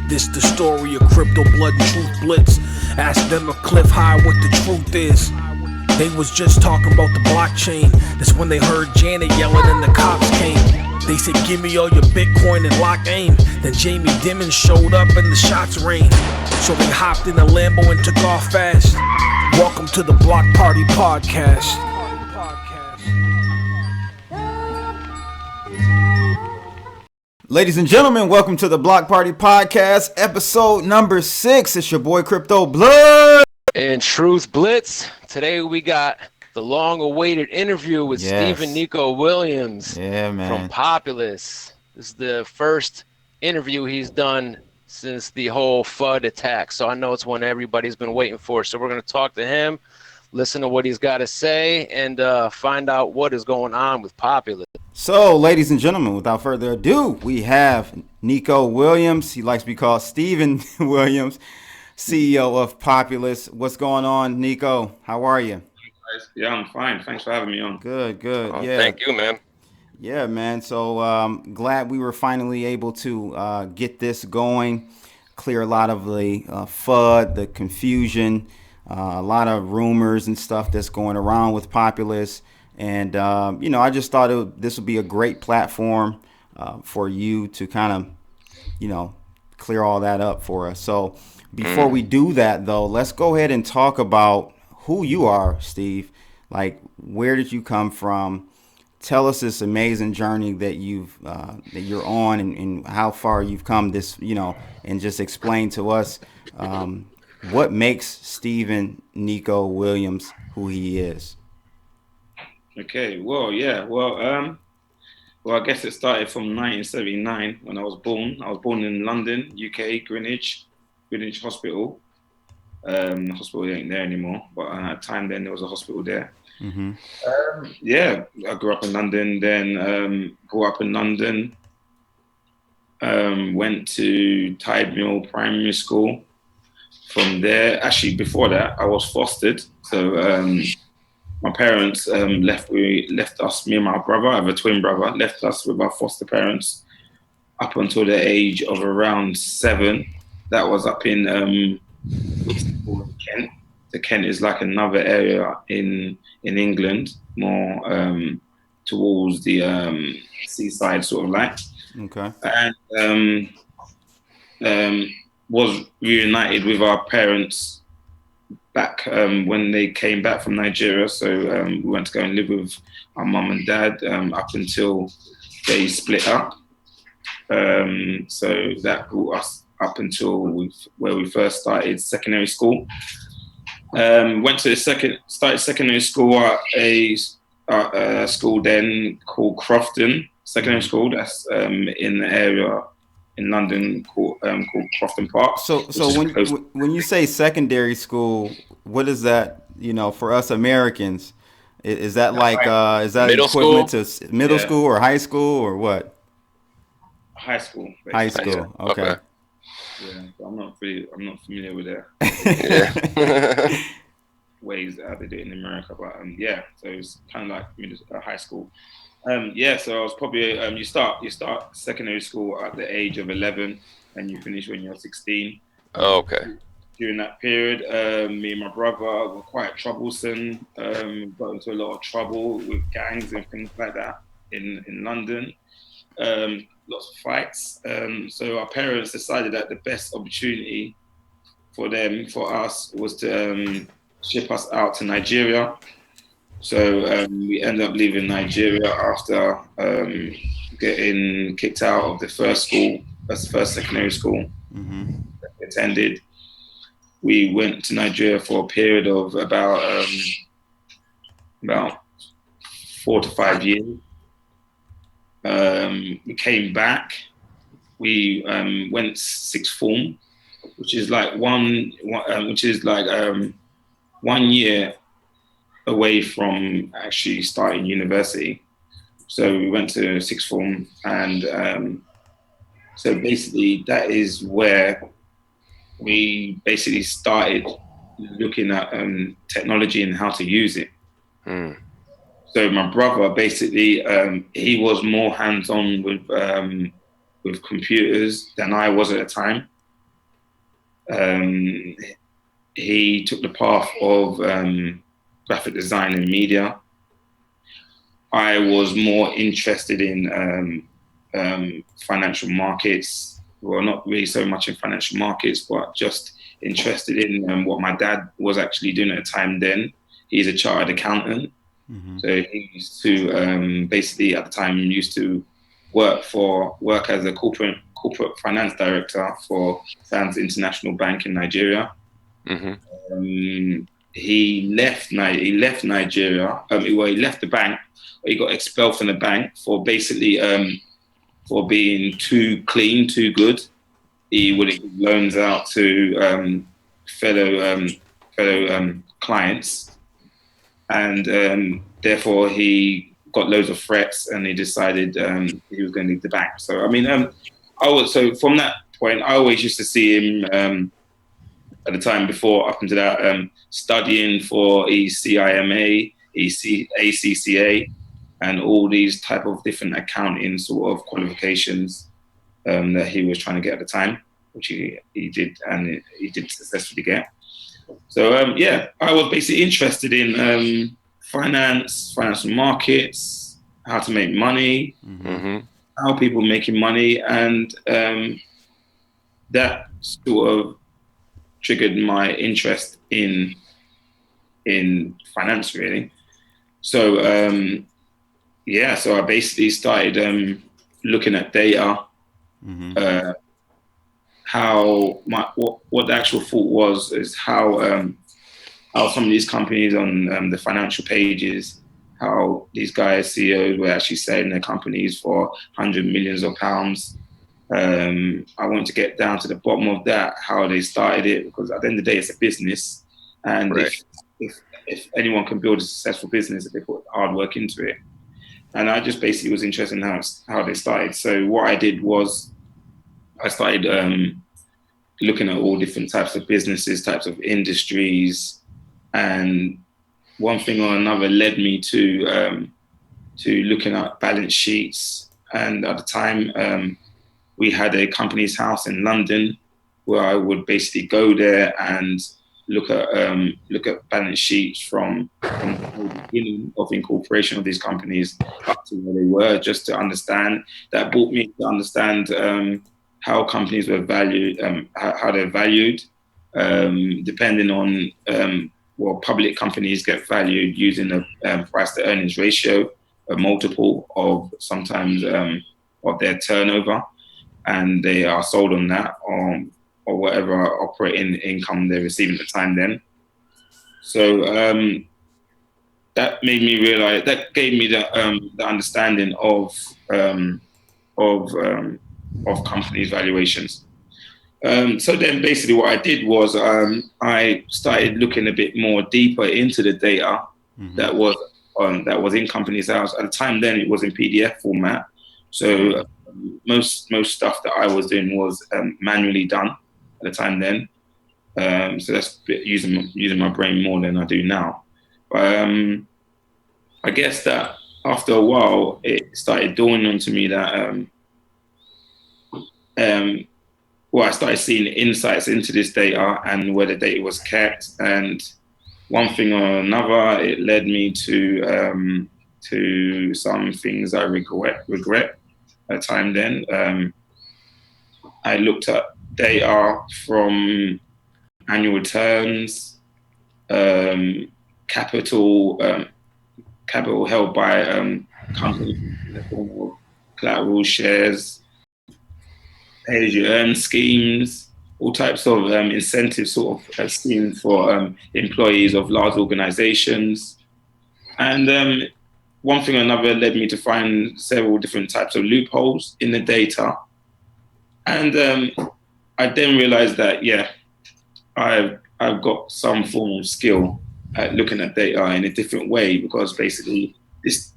This the story of crypto blood and truth blitz. Ask them a cliff high what the truth is. They was just talking about the blockchain. That's when they heard Janet yelling and the cops came. They said give me all your Bitcoin and lock aim. Then Jamie Dimon showed up and the shots rained. So they hopped in a Lambo and took off fast. Welcome to the Block Party Podcast. Ladies and gentlemen, welcome to the Block Party Podcast, episode number 6. It's your boy Crypto Blood and Truth Blitz. Today we got the long-awaited interview with Stephen Nico Williams from Populous. This is the first interview he's done since the whole FUD attack, so I know it's one everybody's been waiting for. So we're going to talk to him, listen to what he's got to say, and find out what is going on with Populous. So, ladies and gentlemen, without further ado, we have Nico Williams. He likes to be called Stephen Williams, CEO of Populous. What's going on, Nico? How are you? Yeah, I'm fine. Thanks for having me on. Good. Yeah. Thank you, man. Yeah, man. So glad we were finally able to get this going, clear a lot of the FUD, the confusion, a lot of rumors and stuff that's going around with Populous. And, I just thought this would be a great platform for you to kind of, clear all that up for us. So before we do that, though, let's go ahead and talk about who you are, Steve. Like, where did you come from? Tell us this amazing journey that you're on and how far you've come this, and just explain to us what makes Stephen Nico Williams who he is. Okay, well, I guess it started from 1979 when I was born. I was born in London, UK, Greenwich Hospital. The hospital ain't there anymore, but at the time then there was a hospital there. Mm-hmm. I grew up in London, then went to Tide Mill Primary School. From there, actually before that, I was fostered. So my parents left us, me and my brother, I have a twin brother, left us with our foster parents up until the age of around 7. That was up in Kent. So Kent is like another area in England, more towards the seaside sort of like. Okay. And was reunited with our parents back when they came back from Nigeria. So we went to go and live with our mum and dad up until they split up. So that brought us up until where we first started secondary school. Started secondary school at a school then called Crofton Secondary School. That's in the area in London called Crofton Park. So when you say secondary school, what is that? For us Americans, is that like is that middle equivalent school? to middle school or high school or what? High school. Basically. High school. Okay. Yeah, but I'm not familiar with the ways that they do it in America, but so it's kind of like high school. So I was probably you start secondary school at the age of 11 and you finish when you're 16. Oh, okay. During that period, me and my brother were quite troublesome. Got into a lot of trouble with gangs and things like that in London. Lots of fights. So our parents decided that the best opportunity for us, was to ship us out to Nigeria. So we ended up leaving Nigeria after getting kicked out of the first secondary school that we attended. We went to Nigeria for a period of about 4 to 5 years. We came back. We went sixth form, which is like 1 year away from actually starting university. So we went to sixth form, and so basically that is where we basically started looking at technology and how to use it. So my brother basically he was more hands-on with computers than I was at the time. He took the path of graphic design and media. I was more interested in financial markets. Well, not really so much in financial markets, but just interested in what my dad was actually doing at the time then. He's a chartered accountant. Mm-hmm. So he used to basically at the time used to work as a corporate finance director for Sands International Bank in Nigeria. Mm-hmm. He left Nigeria. He left the bank. He got expelled from the bank for basically for being too clean, too good. He would give loans out to fellow clients, and therefore he got loads of threats, and he decided he was going to leave the bank. So I mean, so from that point, I always used to see him at the time before, up until that, studying for ECIMA, ACCA, and all these type of different accounting sort of qualifications that he was trying to get at the time, which he did, and he did successfully get. So I was basically interested in financial markets, how to make money, mm-hmm. how people making money, and that sort of triggered my interest in finance, really. So so I basically started looking at data, mm-hmm. What the actual thought was is how some of these companies on the financial pages, how these guys, CEOs, were actually selling their companies for hundreds of millions of pounds. I want to get down to the bottom of that, how they started it, because at the end of the day, it's a business, and right. if anyone can build a successful business, if they put hard work into it. And I just basically was interested in how they started. So what I did was I started looking at all different types of businesses, types of industries, and one thing or another led me to looking at balance sheets. And at the time, we had a company's house in London where I would basically go there and look at balance sheets from the beginning of incorporation of these companies up to where they were, just to understand. That brought me to understand how companies were valued, how they're valued, depending on public companies get valued using a price to earnings ratio, a multiple of sometimes of their turnover, and they are sold on that or whatever operating income they're receiving at the time then. So that made me realize, that gave me the understanding of companies' valuations. So then basically what I did was I started looking a bit more deeper into the data mm-hmm. that was in companies' house. At the time then it was in PDF format. So most stuff that I was doing was manually done at the time then. So that's using my brain more than I do now. But I guess that after a while, it started dawning onto me that I started seeing insights into this data and where the data was kept. And one thing or another, it led me to some things I regret at the time then. I looked at data from annual returns, capital held by companies in the form of collateral shares, pay-as-you-earn schemes, all types of incentive sort of schemes for employees of large organizations. And one thing or another led me to find several different types of loopholes in the data. And I then realized that, I've got some form of skill at looking at data in a different way, because basically these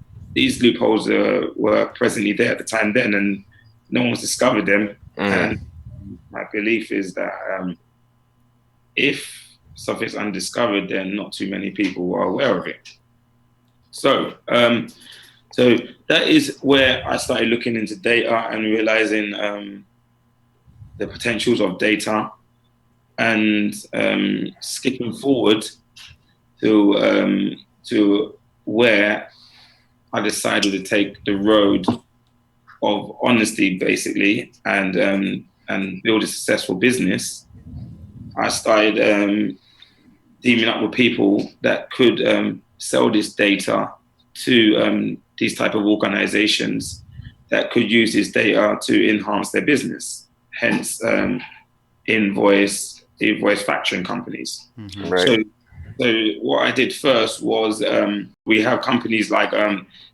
loopholes were presently there at the time then, and no one's discovered them. And my belief is that if something's undiscovered, then not too many people are aware of it. So that is where I started looking into data and realizing the potentials of data. And skipping forward to where I decided to take the road of honesty, basically, and build a successful business. I started teaming up with people that could sell this data to these type of organizations that could use this data to enhance their business. Hence, invoice factoring companies. Mm-hmm. Right. So what I did first was we have companies like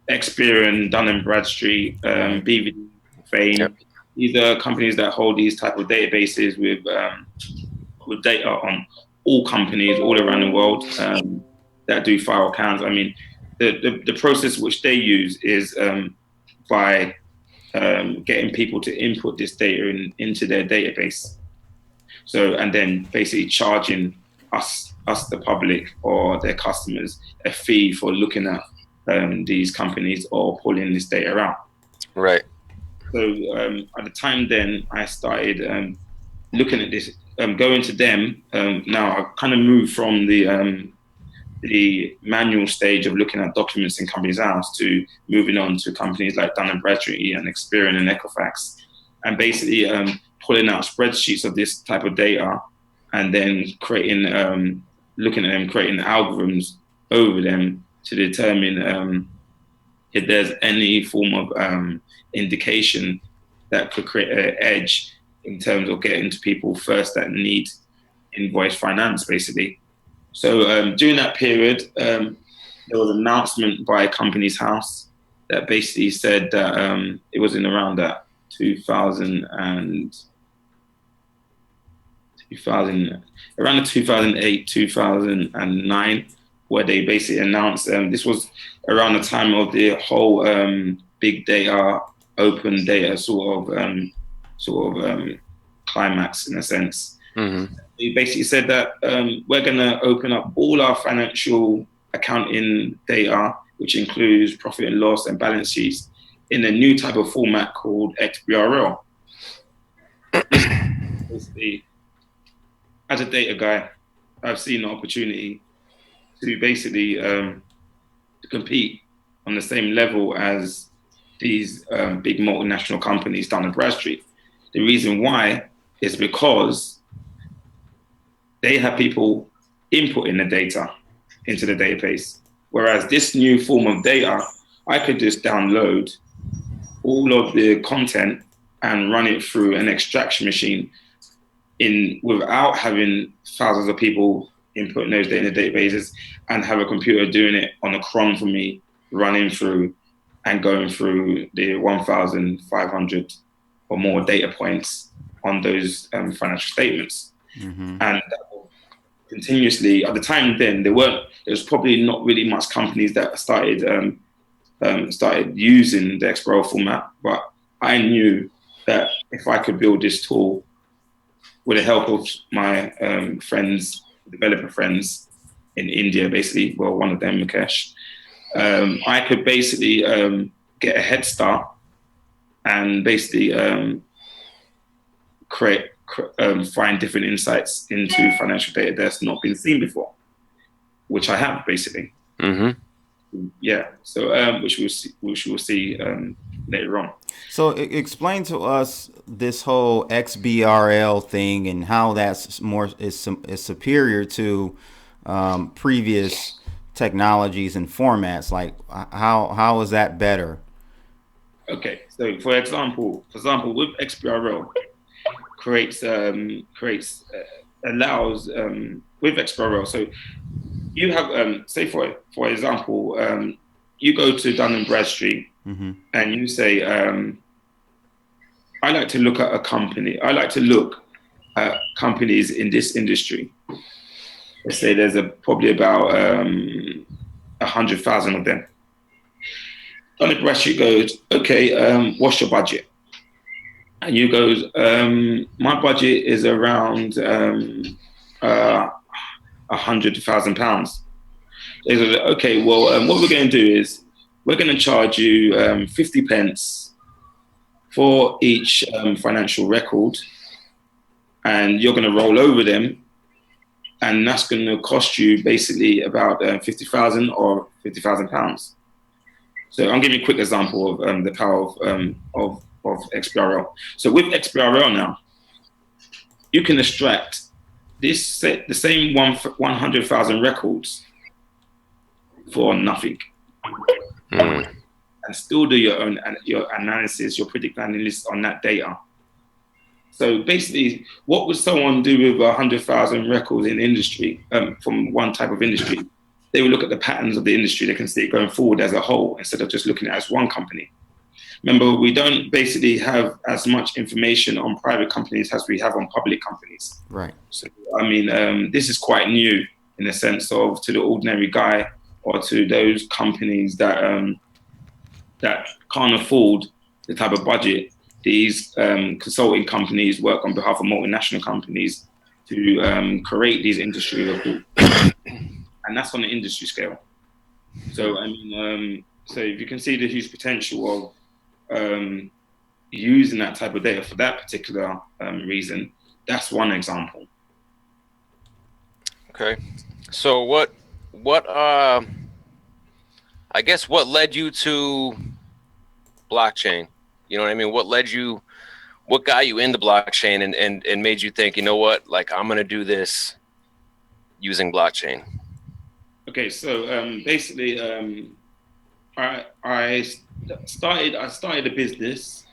Experian, Dun & Bradstreet, BVD, Fame. Yep. These are companies that hold these type of databases with data on all companies all around the world that do file accounts. I mean, the process which they use is by getting people to input this data into their database. So, and then basically charging us, the public or their customers, a fee for looking at these companies or pulling this data out. Right. So at the time then, I started looking at this, going to them. Now I kind of moved from the manual stage of looking at documents in companies' house to moving on to companies like Dun & Bradstreet and Experian and Equifax, and basically pulling out spreadsheets of this type of data and then creating, looking at them, creating algorithms over them to determine if there's any form of indication that could create an edge in terms of getting to people first that need invoice finance, basically. So during that period, there was an announcement by Companies House that basically said that it was in around that 2008, 2009, where they basically announced, this was around the time of the whole big data, open data sort of climax in a sense. Mm-hmm. They basically said that we're going to open up all our financial accounting data, which includes profit and loss and balance sheets, in a new type of format called XBRL. Basically, as a data guy, I've seen an opportunity to basically to compete on the same level as these big multinational companies Dun & Bradstreet. The reason why is because they have people inputting the data into the database. Whereas this new form of data, I could just download all of the content and run it through an extraction machine without having thousands of people inputting those data in the databases, and have a computer doing it on a cron for me, running through and going through the 1,500 or more data points on those financial statements. Mm-hmm. And continuously, at the time then, there was probably not really much companies that started using the XBRL format, but I knew that if I could build this tool with the help of my developer friends in India, basically, well, one of them, Mukesh, I could basically get a head start and basically find different insights into financial data that's not been seen before, which I have basically. Mm-hmm. Yeah. So which we'll see later on. So explain to us this whole XBRL thing and how that's is superior to previous technologies and formats. Like how is that better? Okay. So for example, with XBRL, allows with XBRL. So you have say for example, you go to Dun & Bradstreet, mm-hmm. and you say, I like to look at a company. I like to look at companies in this industry. Let's say there's probably about 100,000 of them. Dun & Bradstreet goes, okay, what's your budget? And you goes, my budget is around £100,000. They go, okay, well, what we're going to do is we're going to charge you 50 pence for each financial record, and you're going to roll over them, and that's going to cost you basically about 50,000 or 50,000 pounds. So I'm giving you a quick example of the power of XBRL. So with XBRL now, you can extract the same 100,000 records for nothing, and still do your analysis, your predictive analysis on that data. So basically, what would someone do with 100,000 records in industry from one type of industry? They would look at the patterns of the industry. They can see it going forward as a whole instead of just looking at it as one company. Remember, we don't basically have as much information on private companies as we have on public companies. Right. So, I mean, this is quite new in the sense of to the ordinary guy or to those companies that that can't afford the type of budget these consulting companies work on behalf of multinational companies to create these industry reports. And that's on the industry scale. So, I mean, so if you can see the huge potential of using that type of data for that particular reason, that's one example. Okay. So what I guess what led you to blockchain? You know what I mean? What got you into blockchain and made you think, you know what, like I'm going to do this using blockchain? Okay. So basically, I started a business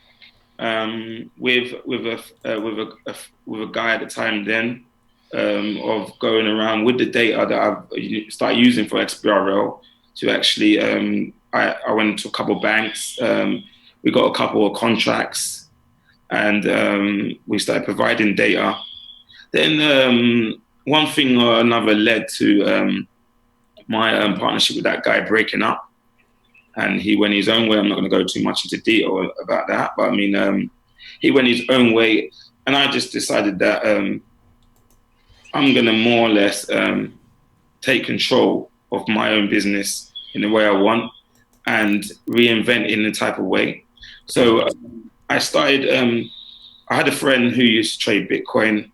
with a guy at the time then of going around with the data that I started using for XBRL to actually I went to a couple of banks, we got a couple of contracts, and we started providing data. Then one thing or another led to my partnership with that guy breaking up. And he went his own way. I'm not going to go too much into detail about that, but I mean, he went his own way, and I just decided that I'm going to more or less take control of my own business in the way I want and reinvent it in the type of way. So I started. I had a friend who used to trade Bitcoin,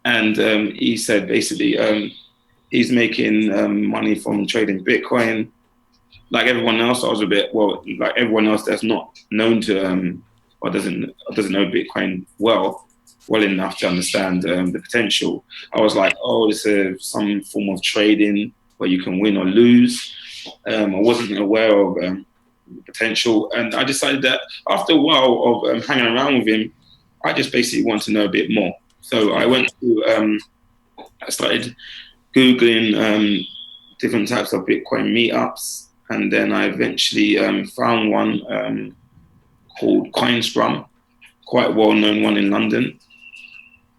and he said basically he's making money from trading Bitcoin. Like everyone else, I was like everyone else that's not known to or doesn't know Bitcoin well enough to understand the potential. I was like, oh, it's some form of trading where you can win or lose. I wasn't aware of the potential, and I decided that after a while of hanging around with him, I just basically want to know a bit more. So I went to I started Googling different types of Bitcoin meetups. And then I eventually found one called CoinScrum, quite well-known one in London.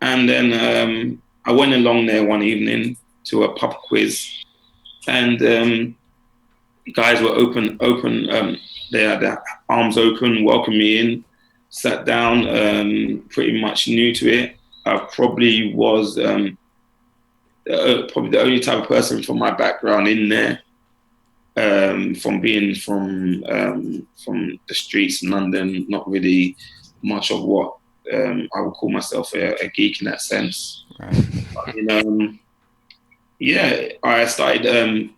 And then I went along there one evening to a pub quiz, and guys were open. They had their arms open, welcomed me in, sat down, pretty much new to it. I probably was probably the only type of person from my background in there. From being from the streets in London, not really much of what I would call myself a geek in that sense. Right. But, yeah, I started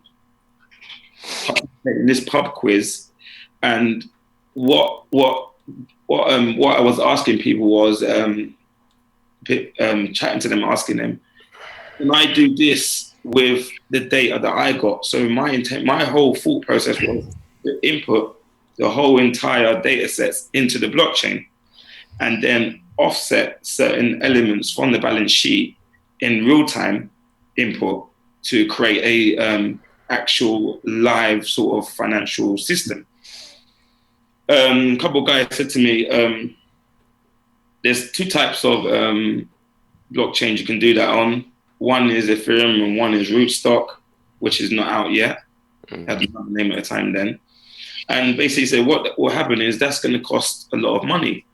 participating in this pub quiz, and what I was asking people was chatting to them, asking them, can I do this with the data that I got? So my whole thought process was to input the whole entire data sets into the blockchain and then offset certain elements from the balance sheet in real time input to create a actual live sort of financial system. A couple of guys said to me, there's two types of blockchains you can do that on. One is Ethereum and one is Rootstock, which is not out yet. I had the name at the time then. And basically said what will happen is that's going to cost a lot of money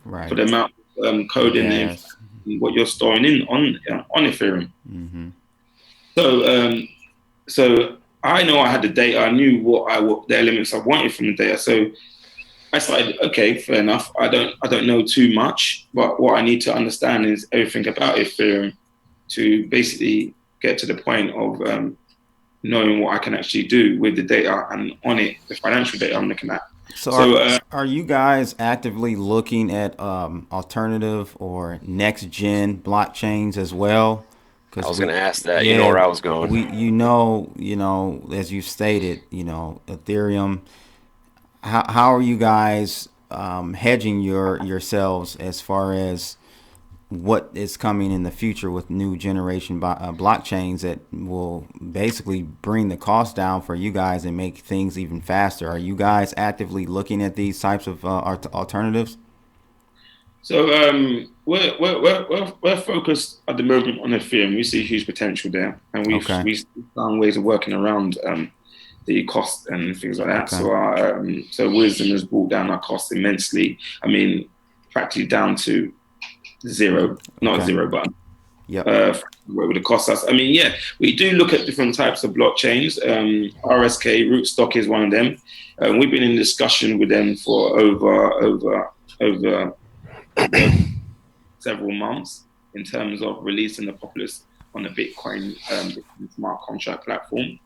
for the amount of code in there, what you're storing in on Ethereum. Mm-hmm. So I know I had the data. I knew what the elements I wanted from the data. So I started, okay, fair enough. I don't know too much, but what I need to understand is everything about Ethereum to basically get to the point of knowing what I can actually do with the data and on it, the financial data I'm looking at. So are you guys actively looking at alternative or next gen blockchains as well? I was going to ask that. You know where I was going. As you stated, Ethereum. How are you guys hedging yourselves as far as what is coming in the future with new generation blockchains that will basically bring the cost down for you guys and make things even faster? Are you guys actively looking at these types of alternatives? So we're focused at the moment on Ethereum. We see huge potential there, and we found ways of working around the cost and things like that. Okay. So Wisdom has brought down our costs immensely. I mean, practically down to zero, not zero, but where would it cost us? I mean, yeah, we do look at different types of blockchains. RSK, Rootstock is one of them. We've been in discussion with them for over several months in terms of releasing the Populous on the Bitcoin smart contract platform.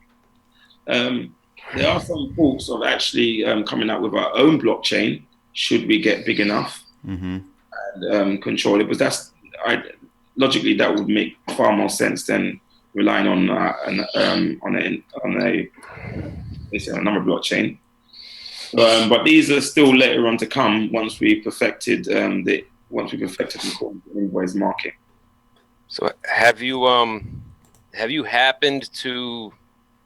There are some talks of actually coming out with our own blockchain should we get big enough and control it. But logically that would make far more sense than relying on another blockchain. But these are still later on to come once we perfected the invoice market. So have you happened to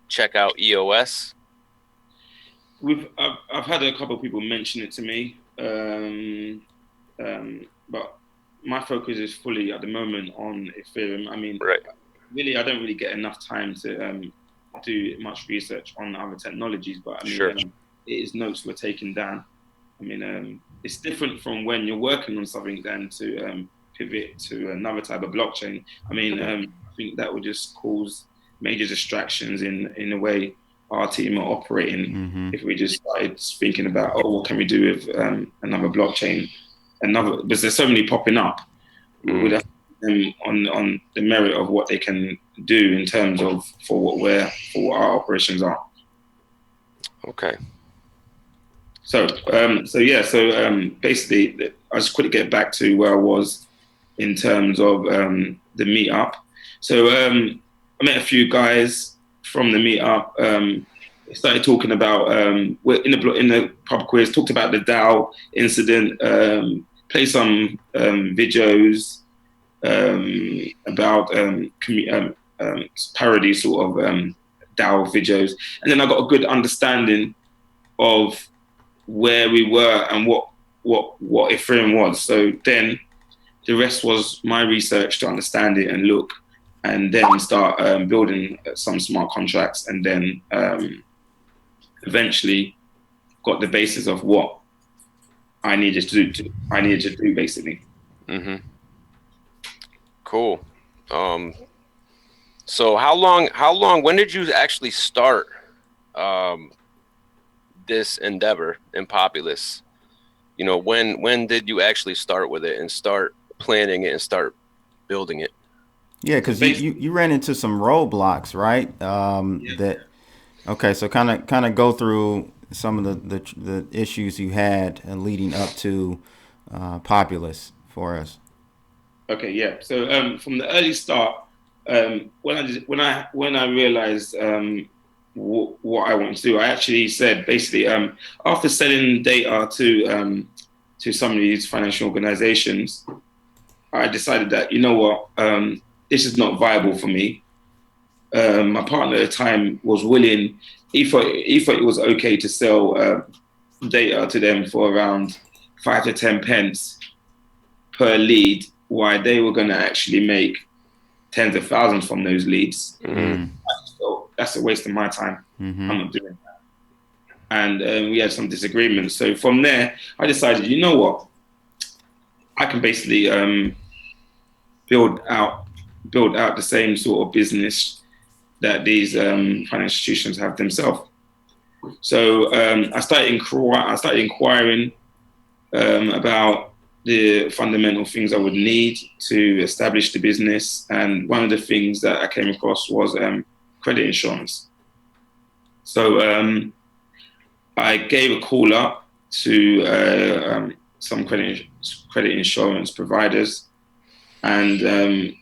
check out EOS? I've had a couple of people mention it to me, but my focus is fully at the moment on Ethereum. I mean, really, I don't really get enough time to do much research on other technologies, but I mean, it is notes we're taking down. I mean, it's different from when you're working on something than to pivot to another type of blockchain. I mean, I think that would just cause major distractions in the way our team are operating. If we just started thinking about, what can we do with another blockchain? Because there's so many popping up. We would have on the merit of what they can do in terms of for what our operations are. Okay. So basically, I just quickly get back to where I was in terms of the meetup. So I met a few guys from the meetup. Started talking about in the pub quiz. Talked about the DAO incident. Played some videos about parody sort of DAO videos, and then I got a good understanding of where we were and what Ethereum was. So then the rest was my research to understand it and look, and then start building some smart contracts, and then eventually got the basis of what I needed to do basically. Cool. So how long, when did you actually start this endeavor in Populous? You know, when did you actually start with it and start planning it and start building it? Yeah, because you ran into some roadblocks, right? Okay, so kind of go through some of the issues you had leading up to Populous for us. Okay, yeah. So from the early start, when I realized what I wanted to do, I actually said basically after selling data to some of these financial organizations, I decided that, you know what, this is not viable for me. My partner at the time was willing. He thought it was okay to sell data to them for around 5 to 10 pence per lead, while they were going to actually make tens of thousands from those leads. So that's a waste of my time. I'm not doing that. And we had some disagreements. So from there, I decided, you know what, I can basically build out the same sort of business that these financial institutions have themselves. So I started inquiring about the fundamental things I would need to establish the business. And one of the things that I came across was credit insurance. So I gave a call up to some credit insurance providers, and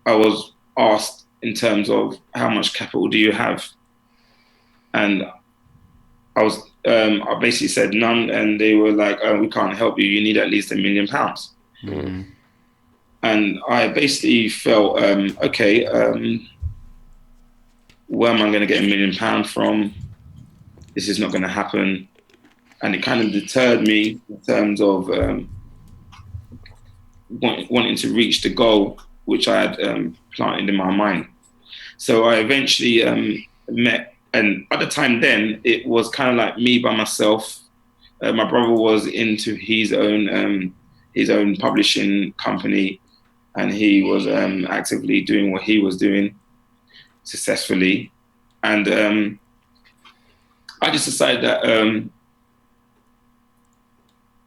I was asked in terms of how much capital do you have, and I basically said none, and they were like, we can't help you. You need at least £1 million. Mm-hmm. And I basically felt, okay, where am I going to get £1 million from? This is not going to happen. And it kind of deterred me in terms of wanting to reach the goal, which I had planted in my mind. So I eventually met, and at the time then, it was kind of like me by myself. My brother was into his own publishing company, and he was actively doing what he was doing successfully. And I just decided that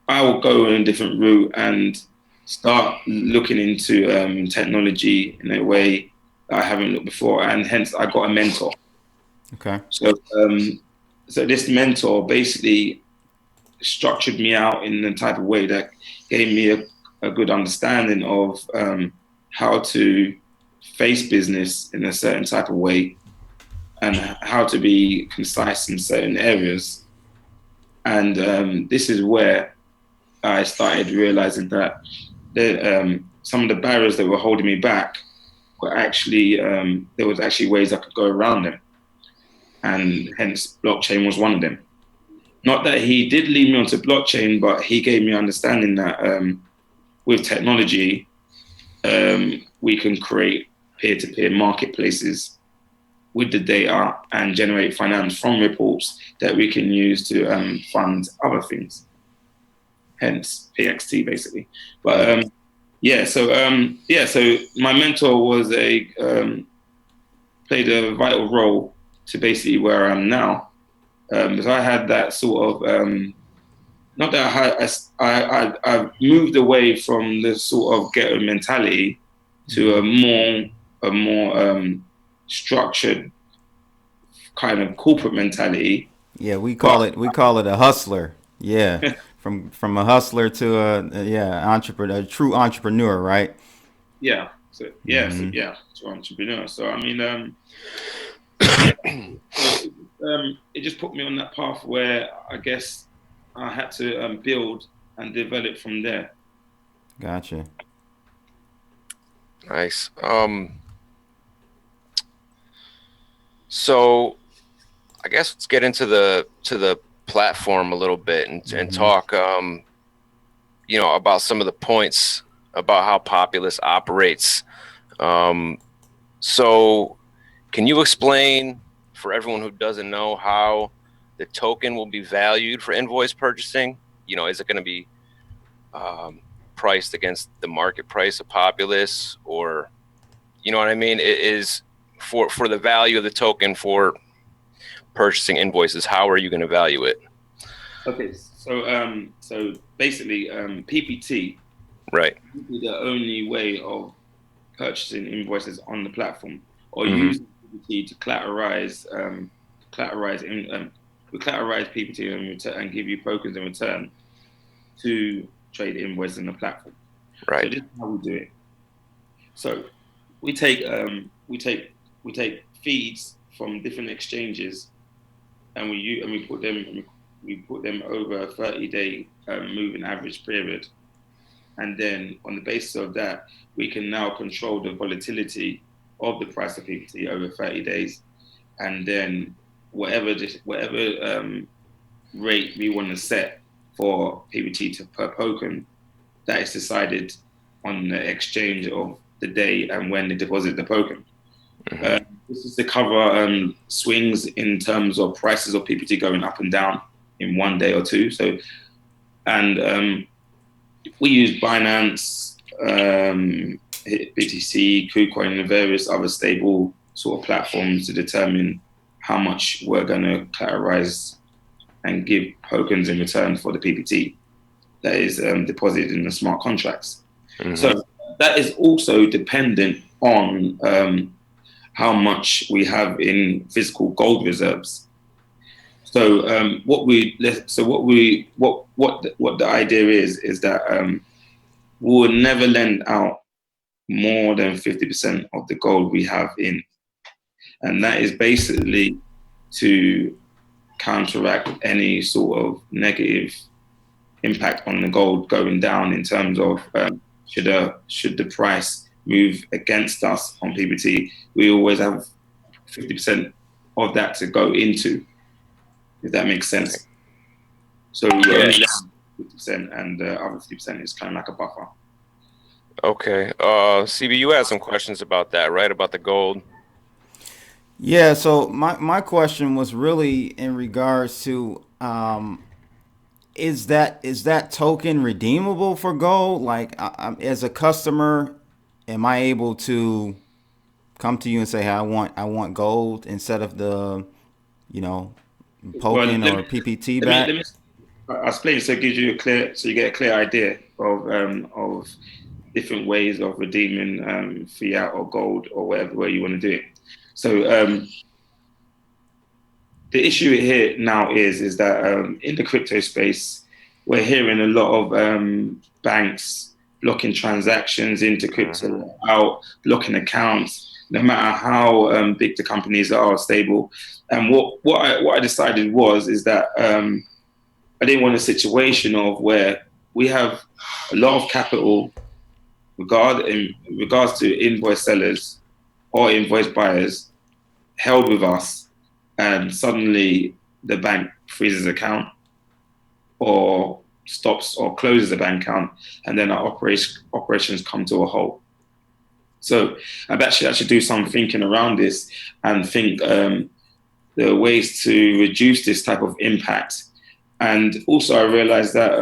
I will go on a different route and start looking into technology in a way that I haven't looked before, and hence I got a mentor. Okay. So this mentor basically structured me out in a type of way that gave me a good understanding of how to face business in a certain type of way and how to be concise in certain areas. And this is where I started realizing that some of the barriers that were holding me back were actually, there was actually ways I could go around them. And hence blockchain was one of them. Not that he did lead me onto blockchain, but he gave me understanding that with technology, we can create peer-to-peer marketplaces with the data and generate finance from reports that we can use to fund other things. Hence PXT, basically. But so my mentor was played a vital role to basically where I am now. Because I had that sort of, not that I've moved away from the sort of ghetto mentality to a more structured kind of corporate mentality. Yeah, we call it a hustler. Yeah, from a hustler to entrepreneur, a true entrepreneur, right? Yeah. So to entrepreneur. So I mean, it just put me on that path where I guess I had to build and develop from there. Gotcha. Nice. So I guess let's get into the platform a little bit and talk about some of the points about how Populous operates. So can you explain for everyone who doesn't know how the token will be valued for invoice purchasing? Is it going to be priced against the market price of Populous, or you know what I mean? It is for the value of the token for purchasing invoices. How are you going to value it? Okay, so basically, PPT, right, is the only way of purchasing invoices on the platform, or using PPT to collateralize PPT and give you tokens in return to trade invoices on the platform. Right. So this is how we do it. So we take feeds from different exchanges, and we put them over a 30-day moving average period, and then on the basis of that, we can now control the volatility of the price of PPT over 30 days, and then whatever rate we want to set for PPT per token, that is decided on the exchange of the day and when they deposit the token. This is to cover swings in terms of prices of PPT going up and down in one day or two. So, and we use Binance, BTC, KuCoin, and various other stable sort of platforms to determine how much we're going to collateralize and give tokens in return for the PPT that is deposited in the smart contracts. Mm-hmm. So that is also dependent on how much we have in physical gold reserves. So what the idea is that we will never lend out more than 50% of the gold we have in, and that is basically to counteract any sort of negative impact on the gold going down in terms of should the price move against us on PPT, we always have 50% of that to go into, if that makes sense. So we only less 50%, and the other 50% is kind of like a buffer. Okay. CB, you had some questions about that, right? About the gold. Yeah, so my question was really in regards to is that token redeemable for gold? Like, as a customer, am I able to come to you and say, hey, I want gold instead of the, token or PPT back? I'll explain so it gives you you get a clear idea of different ways of redeeming fiat or gold or whatever way you want to do it. So the issue here now is that in the crypto space, we're hearing a lot of banks blocking transactions into crypto, out blocking accounts, no matter how big the companies are stable. And what I decided is that I didn't want a situation of where we have a lot of capital in regards to invoice sellers or invoice buyers held with us, and suddenly the bank freezes account or stops or closes the bank account, and then our operations come to a halt. So I've actually do some thinking around this and think there are ways to reduce this type of impact. And also I realized that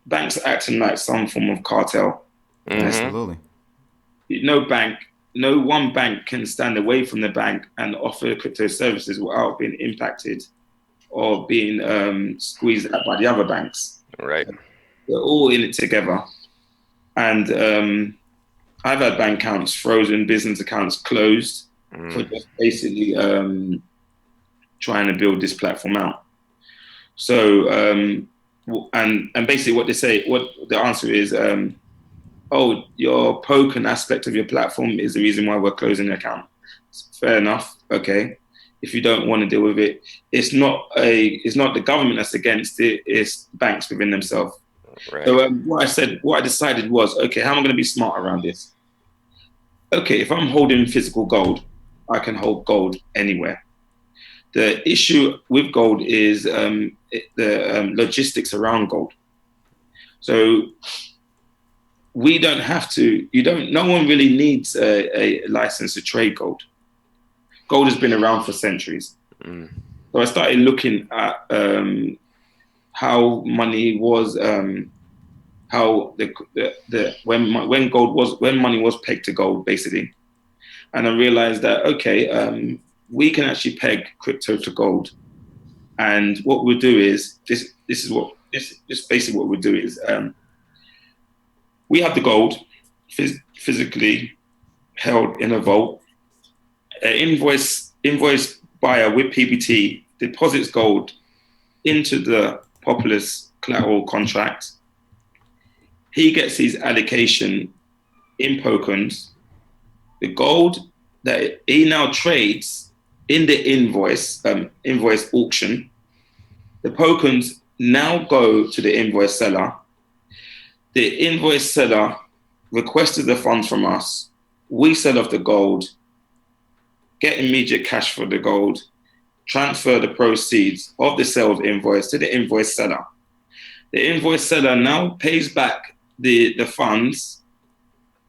banks are acting like some form of cartel. Mm-hmm. Absolutely. No one bank can stand away from the bank and offer crypto services without being impacted or being squeezed out by the other banks. Right. They're all in it together. And I've had bank accounts frozen, business accounts closed for just basically trying to build this platform out. So, and basically what the answer is, your token aspect of your platform is the reason why we're closing the account. Fair enough. Okay. If you don't want to deal with it, it's not the government that's against it, it's banks within themselves. Right. So what I decided was, okay, how am I going to be smart around this? Okay, if I'm holding physical gold, I can hold gold anywhere. The issue with gold is the logistics around gold. So we don't have to, no one really needs a license to trade gold. Gold has been around for centuries. So I started looking at how money was, how when money was pegged to gold, basically. And I realized that, okay, we can actually peg crypto to gold. And what we'll do is, this basically what we'll do is, we have the gold physically held in a vault. An invoice buyer with PPT deposits gold into the Populous collateral contract. He gets his allocation in tokens. The gold that he now trades in the invoice auction, the tokens now go to the invoice seller. The invoice seller requested the funds from us. We sell off the gold, get immediate cash for the gold, transfer the proceeds of the sales invoice to the invoice seller. The invoice seller now pays back the funds,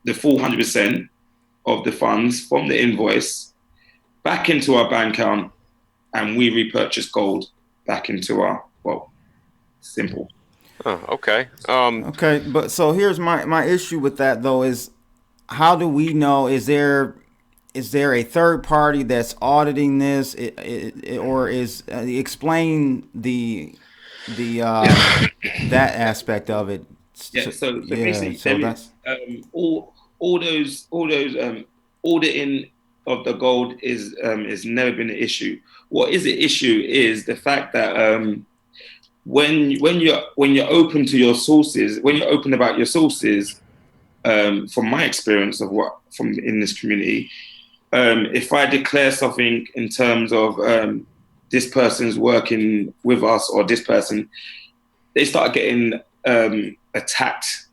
the full 100% of the funds from the invoice back into our bank account, and we repurchase gold back into our, simple. Oh, okay. Okay, but so here's my issue with that though is, how do we know, is there is there a third party that's auditing this, or is explain the that aspect of it? Yeah. So basically, there is all those auditing of the gold is never been an issue. What is the issue is the fact that when you're open to your sources, when you're open about your sources, from my experience of from in this community, if I declare something in terms of this person's working with us or this person, they start getting attacked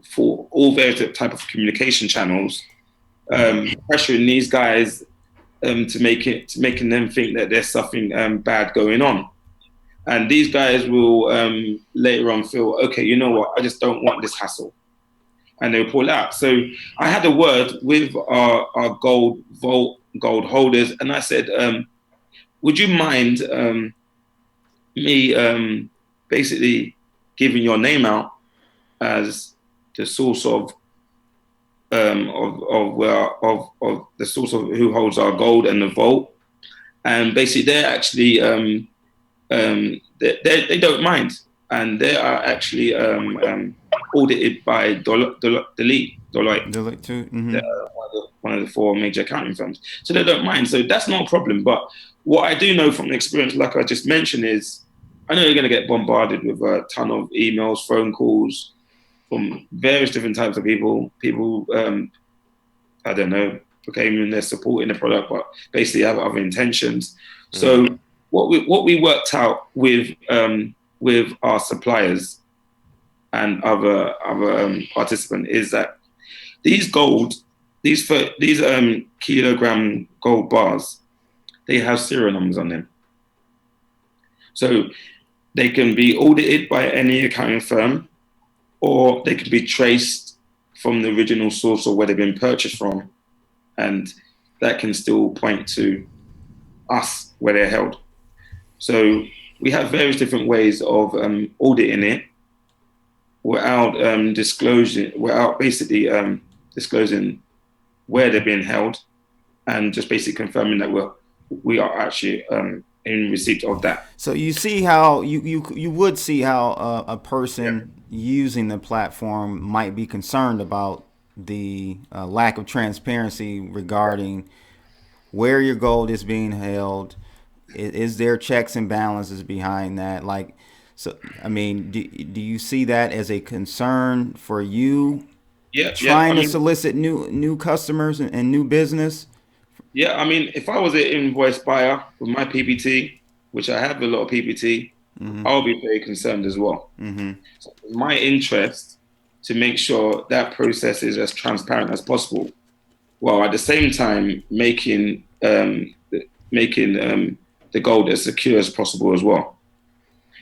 for all various type of communication channels, pressuring these guys making them think that there's something bad going on. And these guys will later on feel, okay, you know what, I just don't want this hassle. And they'll pull out. So I had a word with our gold holders, and I said, would you mind me basically giving your name out as the source of the source of who holds our gold and the vault? And basically they're actually they don't mind, and they are actually audited by Deloitte too. Mm-hmm. One of the 4 major accounting firms. So they don't mind. So that's not a problem. But what I do know from experience, like I just mentioned, is I know you're going to get bombarded with a ton of emails, phone calls from various different types of people. People, I don't know, proclaiming they're supporting the product, but basically have other intentions. Mm-hmm. So what we worked out with our suppliers and other participants is that these kilogram gold bars, they have serial numbers on them, so they can be audited by any accounting firm, or they can be traced from the original source or where they've been purchased from, and that can still point to us where they're held. So we have various different ways of auditing it without disclosing where they're being held, and just basically confirming that we are actually in receipt of that. So you see how you would see how a person using the platform might be concerned about the lack of transparency regarding where your gold is being held. Is there checks and balances behind that? Like, so I mean, do you see that as a concern for you? Trying to solicit new customers and new business? Yeah, I mean, if I was an invoice buyer with my PPT, which I have a lot of PPT, mm-hmm. I'll be very concerned as well. Mm-hmm. So it's my interest to make sure that process is as transparent as possible, while at the same time making the gold as secure as possible as well.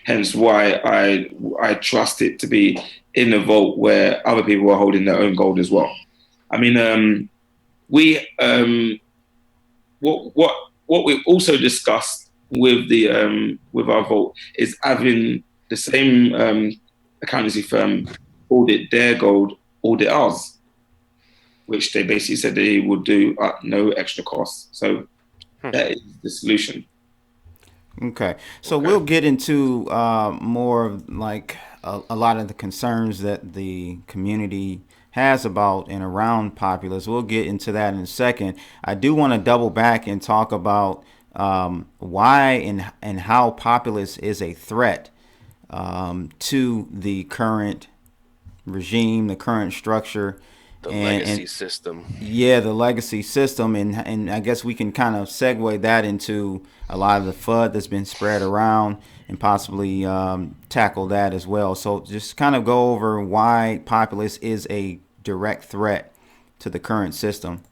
Hence why I trust it to be in a vault where other people are holding their own gold as well. I mean, what we also discussed with our vault is having the same accountancy firm audit their gold, audit ours, which they basically said they would do at no extra cost. So that is the solution. Okay, so we'll get into more of like a lot of the concerns that the community has about and around Populous. We'll get into that in a second. I do want to double back and talk about why and how Populous is a threat to the current regime, the current structure. The legacy system. Yeah, the legacy system. And I guess we can kind of segue that into a lot of the FUD that's been spread around and possibly tackle that as well. So just kind of go over why Populous is a direct threat to the current system.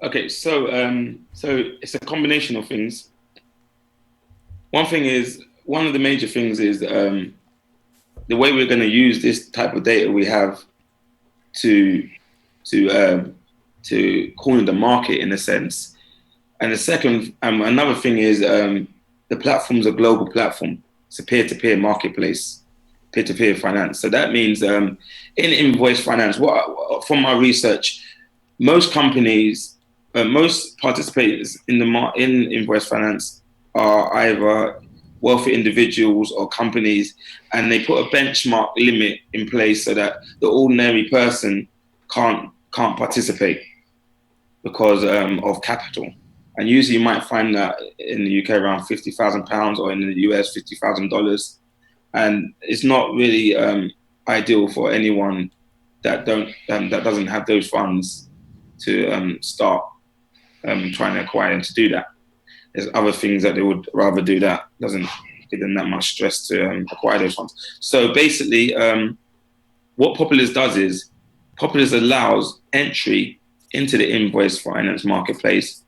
Okay, so it's a combination of things. One of the major things is the way we're going to use this type of data we have to corner the market in a sense. And the second, another thing is the platform's a global platform. It's a peer-to-peer marketplace, peer-to-peer finance. So that means in invoice finance, from my research, most companies, most participators in invoice finance are either wealthy individuals or companies, and they put a benchmark limit in place so that the ordinary person can't participate because of capital. And usually you might find that in the UK around £50,000, or in the US $50,000, and it's not really ideal for anyone that doesn't have those funds to start trying to acquire them to do that. There's other things that they would rather do that doesn't give them that much stress to acquire those funds. So basically, what Populous does is Populous allows entry into the invoice finance marketplace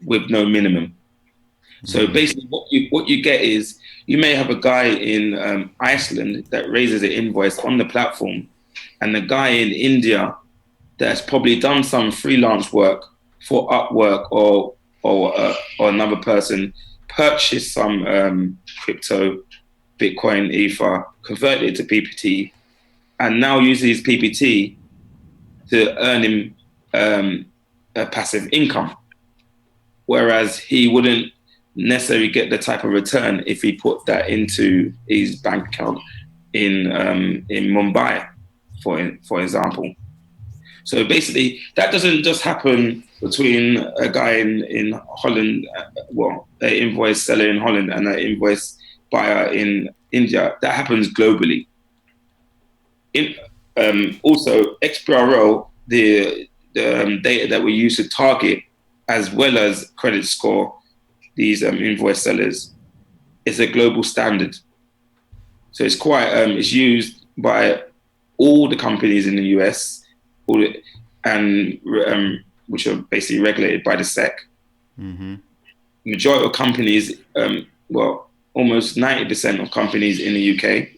with no minimum. So basically, what you get is you may have a guy in Iceland that raises an invoice on the platform, and the guy in India that's probably done some freelance work for Upwork or another person, purchased some crypto, Bitcoin, Ether, converted it to PPT, and now uses PPT to earn him a passive income. Whereas he wouldn't necessarily get the type of return if he put that into his bank account in Mumbai, for example. So basically, that doesn't just happen between a guy in Holland, an invoice seller in Holland and an invoice buyer in India. That happens globally. Also, XBRL, the data that we use to target as well as credit score these invoice sellers, is a global standard. So it's quite it's used by all the companies in the US, which are basically regulated by the SEC. Mm-hmm. Majority of companies, almost 90% of companies in the UK,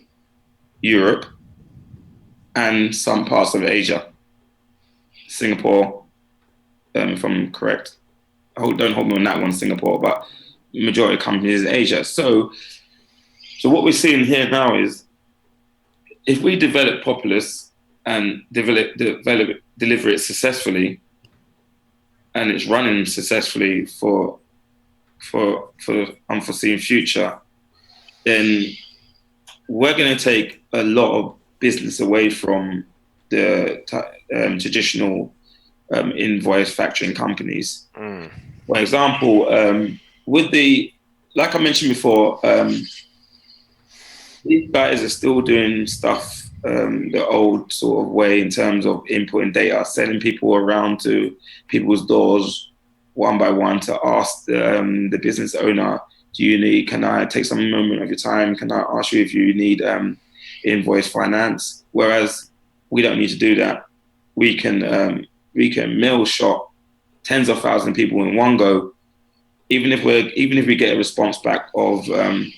Europe, and some parts of Asia, Singapore, if I'm correct. Don't hold me on that one, Singapore, but majority of companies in Asia. So what we're seeing here now is, if we develop Populous and deliver it successfully, and it's running successfully for the unforeseen future, then we're going to take a lot of business away from the traditional invoice factoring companies. For example, like I mentioned before, these guys are still doing stuff the old sort of way in terms of inputting data, sending people around to people's doors one by one to ask the business owner, can I take some moment of your time? Can I ask you if you need invoice finance? Whereas we don't need to do that. We can mail shot tens of thousands of people in one go, even if we get a response back of 1%,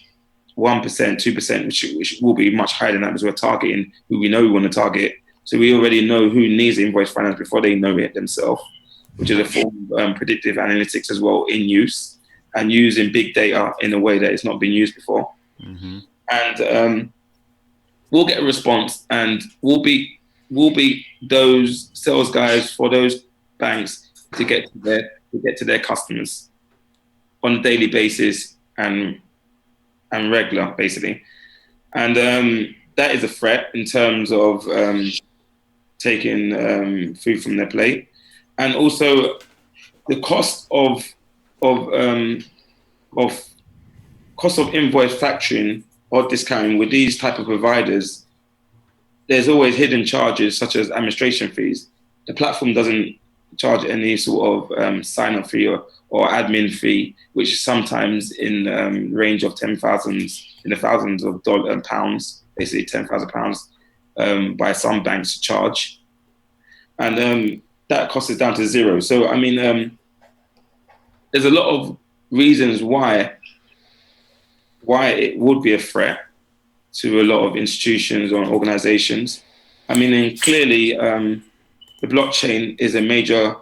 2%, which will be much higher than that, because we're targeting who we know we want to target. So we already know who needs invoice finance before they know it themselves, which is a form of predictive analytics as well in use, and using big data in a way that it's not been used before. Mm-hmm. And we'll get a response, and we'll be those sales guys for those banks to get to their customers on a daily basis and regular, basically. And that is a threat in terms of taking food from their plate, and also the cost of invoice factoring or discounting with these type of providers. There's always hidden charges such as administration fees. The platform doesn't charge any sort of sign-up fee or admin fee, which is sometimes in range of thousands of pounds, basically £10,000 by some banks to charge, and that cost is down to zero. So I mean, there's a lot of reasons why it would be a threat to a lot of institutions or organizations. I mean, and clearly, the blockchain is a major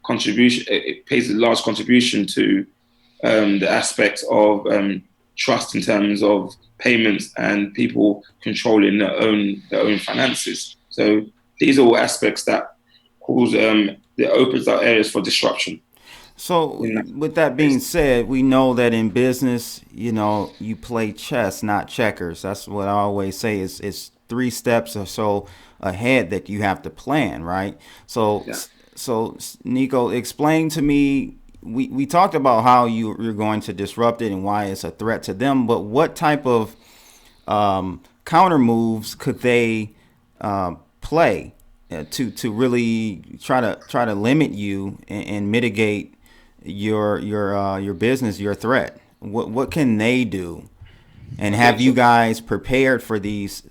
contribution. It pays a large contribution to the aspect of trust in terms of payments and people controlling their own finances. So these are all aspects that it opens up areas for disruption. So with that being said, we know that in business, you play chess, not checkers. That's what I always say. It's 3 steps or so ahead that you have to plan, right? So, so Nico, explain to me. We talked about how you're going to disrupt it and why it's a threat to them. But what type of counter moves could they play to really try to limit you and mitigate your business, your threat? What can they do? And have you guys prepared for these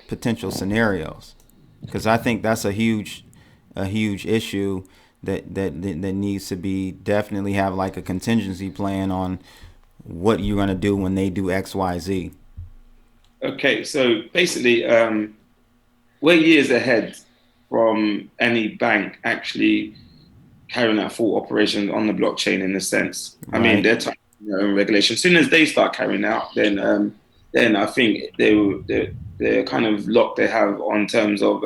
potential scenarios? Because I think that's a huge issue that needs to be definitely have like a contingency plan on what you're going to do when they do X, Y, Z. Okay, so basically, we're years ahead from any bank actually carrying out full operations on the blockchain in a sense. Right. I mean, they're tying their own regulation. As soon as they start carrying out, then I think they're kind of locked they have on terms of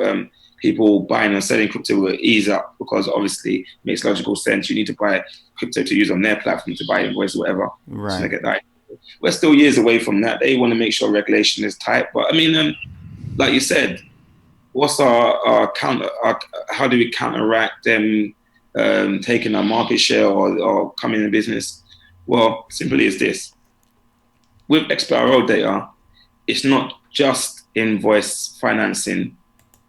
people buying and selling crypto will ease up, because obviously it makes logical sense. You need to buy crypto to use on their platform to buy invoice or whatever. Right. So get that. We're still years away from that. They want to make sure regulation is tight. But I mean, like you said, what's our counter? How do we counteract them taking our market share or coming in business? Well, simply is this. With XBRL data, it's not just invoice financing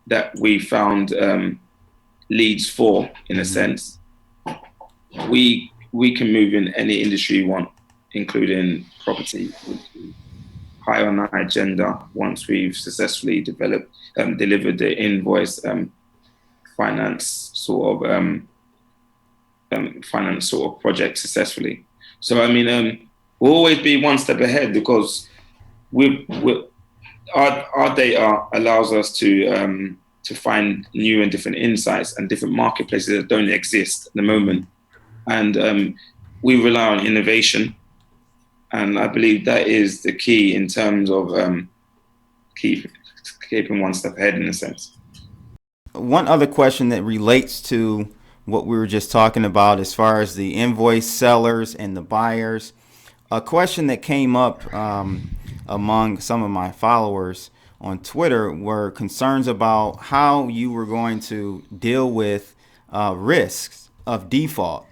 that we found leads for, in a sense. We can move in any industry you want, including property, high on our agenda once we've successfully delivered the invoice finance sort of project successfully. So I mean, we'll always be one step ahead, because our data allows us to find new and different insights and different marketplaces that don't exist at the moment, and we rely on innovation. And I believe that is the key in terms of keeping one step ahead, in a sense. One other question that relates to what we were just talking about as far as the invoice sellers and the buyers. A question that came up among some of my followers on Twitter were concerns about how you were going to deal with risks of default.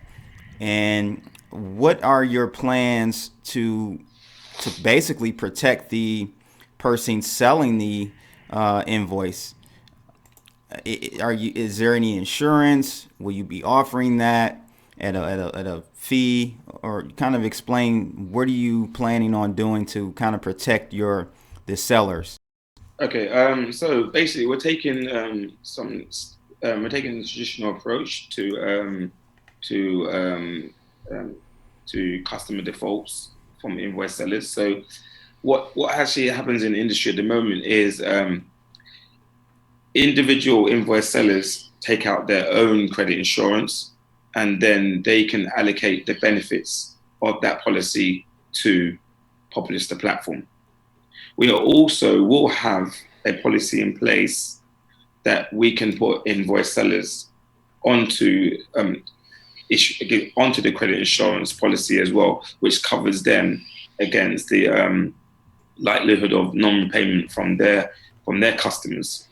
And what are your plans to basically protect the person selling the invoice? Is there any insurance? Will you be offering that at a fee? Or kind of explain, what are you planning on doing to kind of protect the sellers? Okay, so basically we're taking we're taking the traditional approach to customer defaults from invoice sellers. So what actually happens in the industry at the moment is individual invoice sellers take out their own credit insurance, and then they can allocate the benefits of that policy to Populous, the platform. We also will have a policy in place that we can put invoice sellers onto the credit insurance policy as well, which covers them against the likelihood of non-repayment from their customers.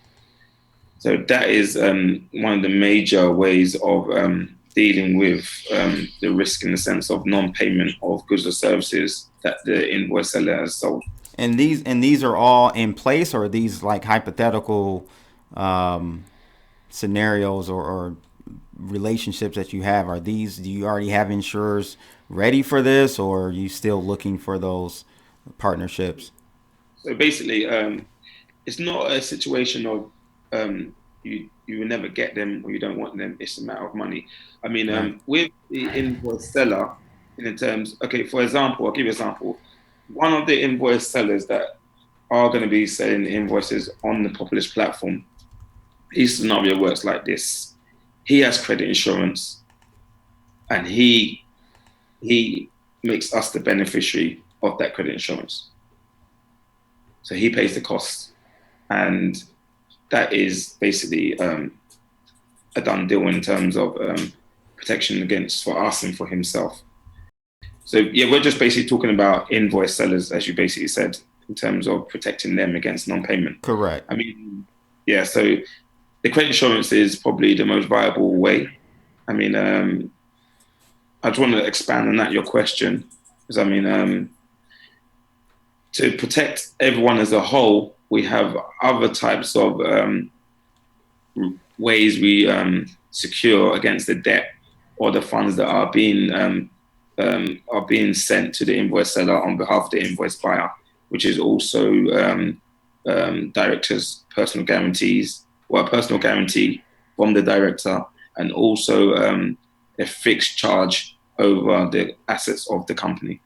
So that is one of the major ways of dealing with the risk, in the sense of non-payment of goods or services that the invoice seller has sold. And these are all in place, or are these like hypothetical scenarios or relationships that you have? Do you already have insurers ready for this, or are you still looking for those partnerships? So basically, it's not a situation of you will never get them or you don't want them. It's a matter of money. I mean, with the invoice seller, in terms, okay, for example, I'll give you an example. One of the invoice sellers that are going to be selling invoices on the Populous platform, his scenario works like this. He has credit insurance, and he makes us the beneficiary of that credit insurance. So he pays the costs, and that is basically a a done deal in terms of protection against for us and for himself. So yeah, we're just basically talking about invoice sellers, as you basically said, in terms of protecting them against non-payment. Correct. I mean, yeah, so the credit insurance is probably the most viable way. I mean, I just want to expand on that, your question, because I mean, to protect everyone as a whole, we have other types of ways we secure against the debt or the funds that are being sent to the invoice seller on behalf of the invoice buyer, which is also directors' personal guarantees, or a personal guarantee from the director, and also a fixed charge over the assets of the company.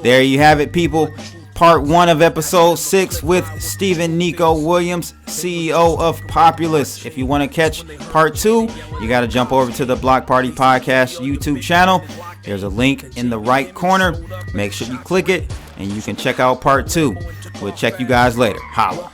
There you have it, people. Part 1 of episode 6 with Stephen Nico Williams, CEO of Populous. If you want to catch part 2, you got to jump over to the Block Party Podcast YouTube channel. There's a link in the right corner. Make sure you click it and you can check out part 2. We'll check you guys later. Holla.